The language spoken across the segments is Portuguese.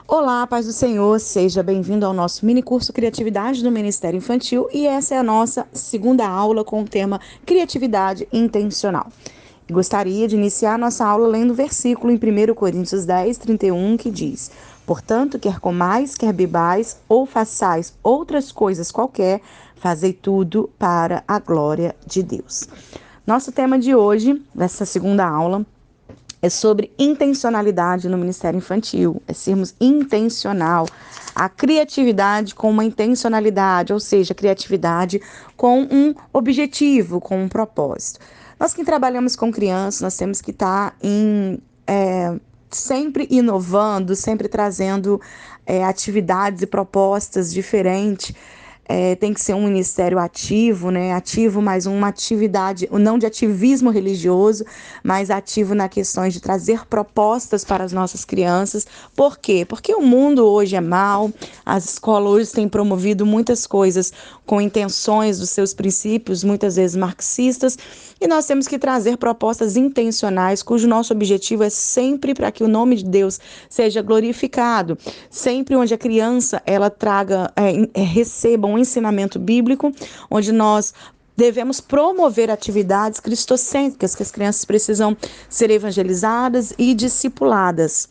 Olá, paz do Senhor, seja bem-vindo ao nosso mini curso Criatividade do Ministério Infantil e essa é a nossa segunda aula com o tema Criatividade Intencional. Gostaria de iniciar nossa aula lendo o versículo em 1 Coríntios 10, 31, que diz: Portanto, quer comais, quer bebais, ou façais outras coisas qualquer, fazei tudo para a glória de Deus. Nosso tema de hoje, dessa segunda aula, é sobre intencionalidade no Ministério Infantil, é sermos intencional. A criatividade com uma intencionalidade, ou seja, criatividade com um objetivo, com um propósito. Nós que trabalhamos com crianças, nós temos que estar sempre inovando, sempre trazendo atividades e propostas diferentes. Tem que ser um ministério ativo, né? Ativo, mas uma atividade, não de ativismo religioso, mas ativo na questão de trazer propostas para as nossas crianças. Por quê? Porque o mundo hoje é mau, as escolas hoje têm promovido muitas coisas com intenções dos seus princípios, muitas vezes marxistas, e nós temos que trazer propostas intencionais, cujo nosso objetivo é sempre para que o nome de Deus seja glorificado, sempre onde a criança ela receba um ensinamento bíblico, onde nós devemos promover atividades cristocêntricas, que as crianças precisam ser evangelizadas e discipuladas.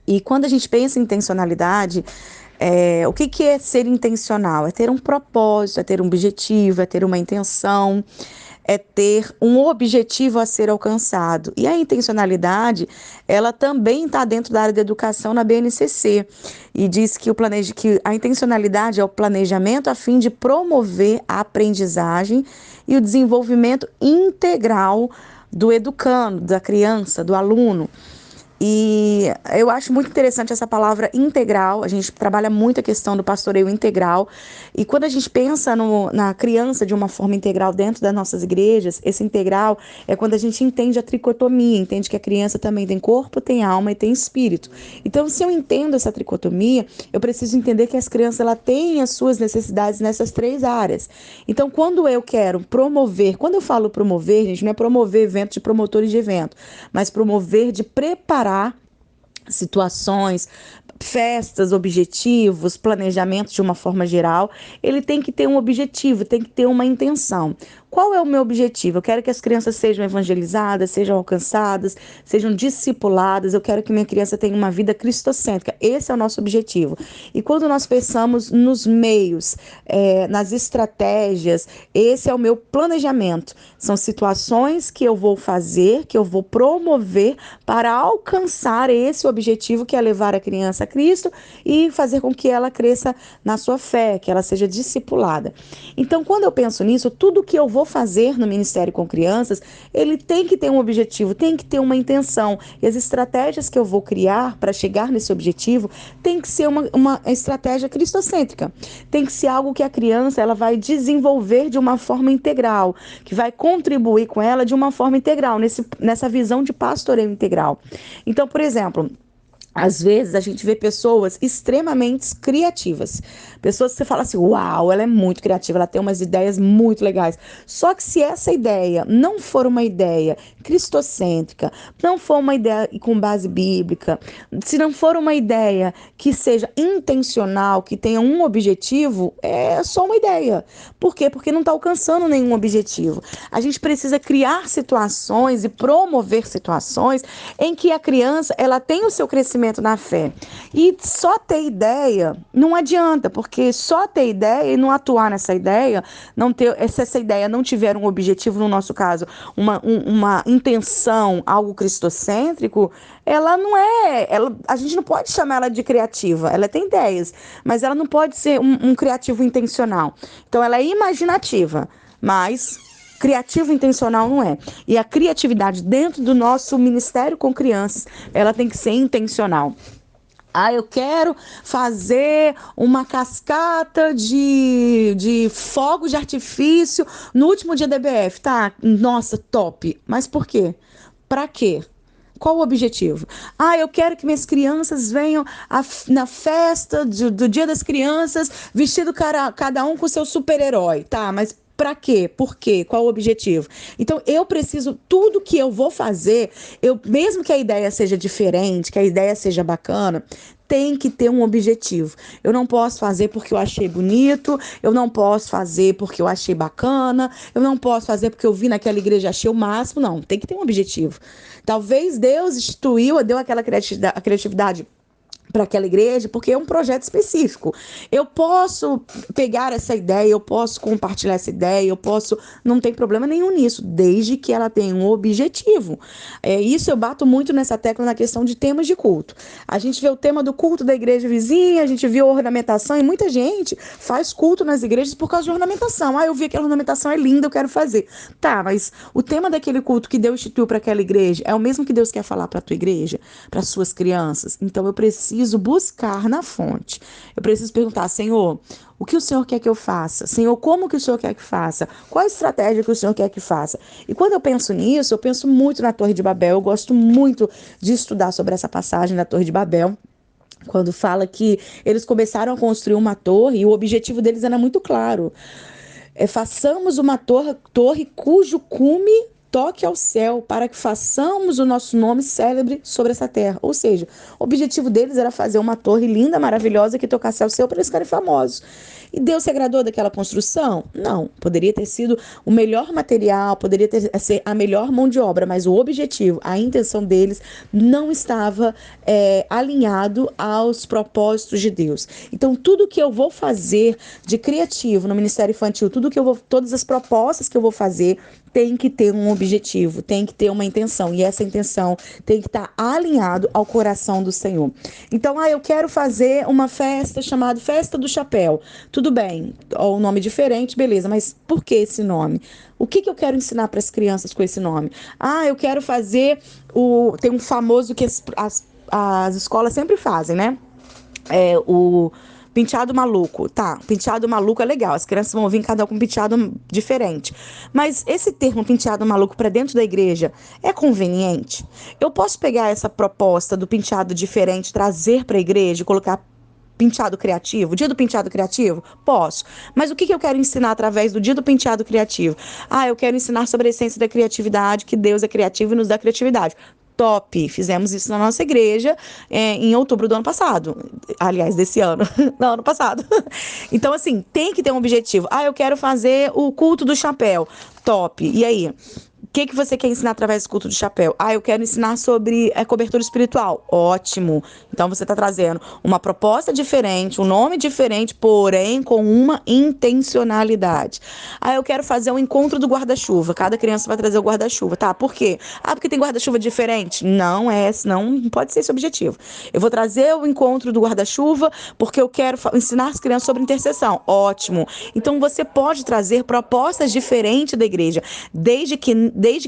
E quando a gente pensa em intencionalidade, o que é ser intencional? É ter um propósito, é ter um objetivo, é ter uma intenção, é ter um objetivo a ser alcançado. E a intencionalidade, ela também está dentro da área da educação na BNCC. E diz que a intencionalidade é o planejamento a fim de promover a aprendizagem e o desenvolvimento integral do educando, da criança, do aluno. E eu acho muito interessante essa palavra integral. A gente trabalha muito a questão do pastoreio integral. E quando a gente pensa na criança de uma forma integral dentro das nossas igrejas, esse integral é quando a gente entende a tricotomia, entende que a criança também tem corpo, tem alma e tem espírito. Então, se eu entendo essa tricotomia, eu preciso entender que as crianças ela têm as suas necessidades nessas três áreas. Então, quando eu quero promover, quando eu falo promover, gente, não é promover evento de promotores de evento, mas promover de preparar situações, festas, objetivos, planejamentos de uma forma geral, ele tem que ter um objetivo, tem que ter uma intenção. Qual é o meu objetivo? Eu quero que as crianças sejam evangelizadas, sejam alcançadas, sejam discipuladas, eu quero que minha criança tenha uma vida cristocêntrica. Esse é o nosso objetivo. E quando nós pensamos nos meios, nas estratégias, esse é o meu planejamento. São situações que eu vou fazer, que eu vou promover para alcançar esse objetivo que é levar a criança a Cristo e fazer com que ela cresça na sua fé, que ela seja discipulada. Então, quando eu penso nisso, tudo que eu vou fazer no Ministério com Crianças, ele tem que ter um objetivo, tem que ter uma intenção. E as estratégias que eu vou criar para chegar nesse objetivo tem que ser uma estratégia cristocêntrica. Tem que ser algo que a criança ela vai desenvolver de uma forma integral, que vai contribuir com ela de uma forma integral, nessa visão de pastoreio integral. Então, por exemplo, às vezes a gente vê pessoas extremamente criativas, pessoas que você fala assim, uau, ela é muito criativa, ela tem umas ideias muito legais. Só que se essa ideia não for uma ideia cristocêntrica, não for uma ideia com base bíblica, se não for uma ideia que seja intencional, que tenha um objetivo, é só uma ideia. Por quê? Porque não está alcançando nenhum objetivo. A gente precisa criar situações e promover situações em que a criança ela tem o seu crescimento na fé. E só ter ideia não adianta, porque só ter ideia e não atuar nessa ideia, se essa ideia não tiver um objetivo, no nosso caso, uma intenção, algo cristocêntrico, ela não é, a gente não pode chamar ela de criativa, ela tem ideias, mas ela não pode ser um criativo intencional. Então ela é imaginativa, mas criativo intencional não é. E a criatividade dentro do nosso ministério com crianças, ela tem que ser intencional. Eu quero fazer uma cascata de fogos de artifício no último dia da EBF. Tá, nossa, top. Mas por quê? Pra quê? Qual o objetivo? Eu quero que minhas crianças venham na festa do Dia das Crianças, vestido cada um com seu super-herói. Tá, mas para quê? Por quê? Qual o objetivo? Então, eu preciso, tudo que eu vou fazer, mesmo que a ideia seja diferente, que a ideia seja bacana, tem que ter um objetivo. Eu não posso fazer porque eu achei bonito, eu não posso fazer porque eu achei bacana, eu não posso fazer porque eu vi naquela igreja e achei o máximo. Não, tem que ter um objetivo. Talvez Deus deu aquela criatividade para aquela igreja, porque é um projeto específico. Eu posso pegar essa ideia, eu posso compartilhar essa ideia, não tem problema nenhum nisso, desde que ela tenha um objetivo. Isso eu bato muito nessa tecla na questão de temas de culto. A gente vê o tema do culto da igreja vizinha, a gente vê a ornamentação, e muita gente faz culto nas igrejas por causa de ornamentação. Eu vi que a ornamentação é linda, eu quero fazer. Tá, mas o tema daquele culto que Deus instituiu para aquela igreja é o mesmo que Deus quer falar para a tua igreja, para suas crianças? Então eu preciso buscar na fonte. Eu preciso perguntar: Senhor, o que o Senhor quer que eu faça? Senhor, como que o Senhor quer que faça? Qual a estratégia que o Senhor quer que faça? E quando eu penso nisso, eu penso muito na Torre de Babel. Eu gosto muito de estudar sobre essa passagem da Torre de Babel, quando fala que eles começaram a construir uma torre e o objetivo deles era muito claro. Façamos uma torre cujo cume toque ao céu, para que façamos o nosso nome célebre sobre essa terra. Ou seja, o objetivo deles era fazer uma torre linda, maravilhosa, que tocasse ao céu para eles ficarem famosos. E Deus se agradou daquela construção? Não. Poderia ter sido o melhor material, poderia ser a melhor mão de obra, mas o objetivo, a intenção deles não estava alinhado aos propósitos de Deus. Então, tudo que eu vou fazer de criativo no Ministério Infantil, todas as propostas que eu vou fazer, tem que ter um objetivo, tem que ter uma intenção, e essa intenção tem que estar alinhado ao coração do Senhor. Então, eu quero fazer uma festa chamada Festa do Chapéu. Tudo bem, ou um nome diferente, beleza, mas por que esse nome? O que eu quero ensinar para as crianças com esse nome? Eu quero fazer tem um famoso que as escolas sempre fazem, né? O penteado maluco. Tá, penteado maluco é legal, as crianças vão vir cada um com um penteado diferente. Mas esse termo penteado maluco para dentro da igreja é conveniente? Eu posso pegar essa proposta do penteado diferente, trazer para a igreja e colocar penteado criativo, dia do penteado criativo? Posso. Mas o que eu quero ensinar através do dia do penteado criativo? Eu quero ensinar sobre a essência da criatividade, que Deus é criativo e nos dá criatividade. Top! Fizemos isso na nossa igreja em outubro do ano passado. Aliás, desse ano. Não, ano passado. Então, assim, tem que ter um objetivo. Eu quero fazer o culto do chapéu. Top! E aí? O que você quer ensinar através do culto do chapéu? Eu quero ensinar sobre cobertura espiritual. Ótimo! Então você está trazendo uma proposta diferente, um nome diferente, porém com uma intencionalidade. Eu quero fazer um encontro do guarda-chuva. Cada criança vai trazer o guarda-chuva. Tá, por quê? Porque tem guarda-chuva diferente? Não pode ser esse o objetivo. Eu vou trazer o encontro do guarda-chuva porque eu quero ensinar as crianças sobre intercessão. Ótimo! Então você pode trazer propostas diferentes da igreja, desde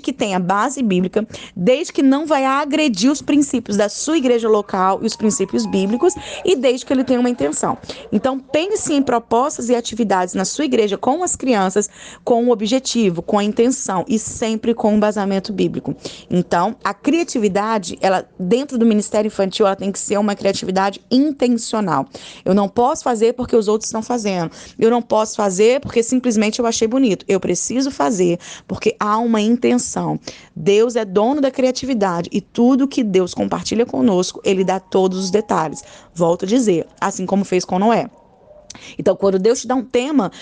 que tenha base bíblica, desde que não vai agredir os princípios da sua igreja local e os princípios bíblicos, e desde que ele tenha uma intenção. Então, pense em propostas e atividades na sua igreja com as crianças, com o objetivo, com a intenção e sempre com um embasamento bíblico. Então, a criatividade, ela dentro do Ministério Infantil, ela tem que ser uma criatividade intencional. Eu não posso fazer porque os outros estão fazendo. Eu não posso fazer porque simplesmente eu achei bonito. Eu preciso fazer porque há uma intenção. Deus é dono da criatividade e tudo que Deus compartilha conosco, Ele dá todos os detalhes. Volto a dizer, assim como fez com Noé. Então, quando Deus te dá um tema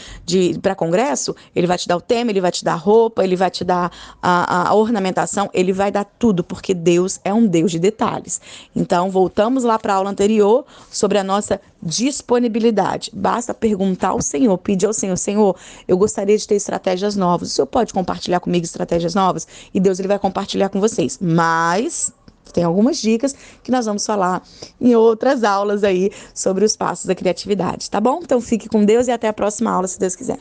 para congresso, Ele vai te dar o tema, Ele vai te dar a roupa, Ele vai te dar a ornamentação, Ele vai dar tudo, porque Deus é um Deus de detalhes. Então, voltamos lá para a aula anterior sobre a nossa disponibilidade. Basta perguntar ao Senhor, pedir ao Senhor: Senhor, eu gostaria de ter estratégias novas. O Senhor pode compartilhar comigo estratégias novas? E Deus, Ele vai compartilhar com vocês. Mas tem algumas dicas que nós vamos falar em outras aulas aí sobre os passos da criatividade, tá bom? Então fique com Deus e até a próxima aula, se Deus quiser.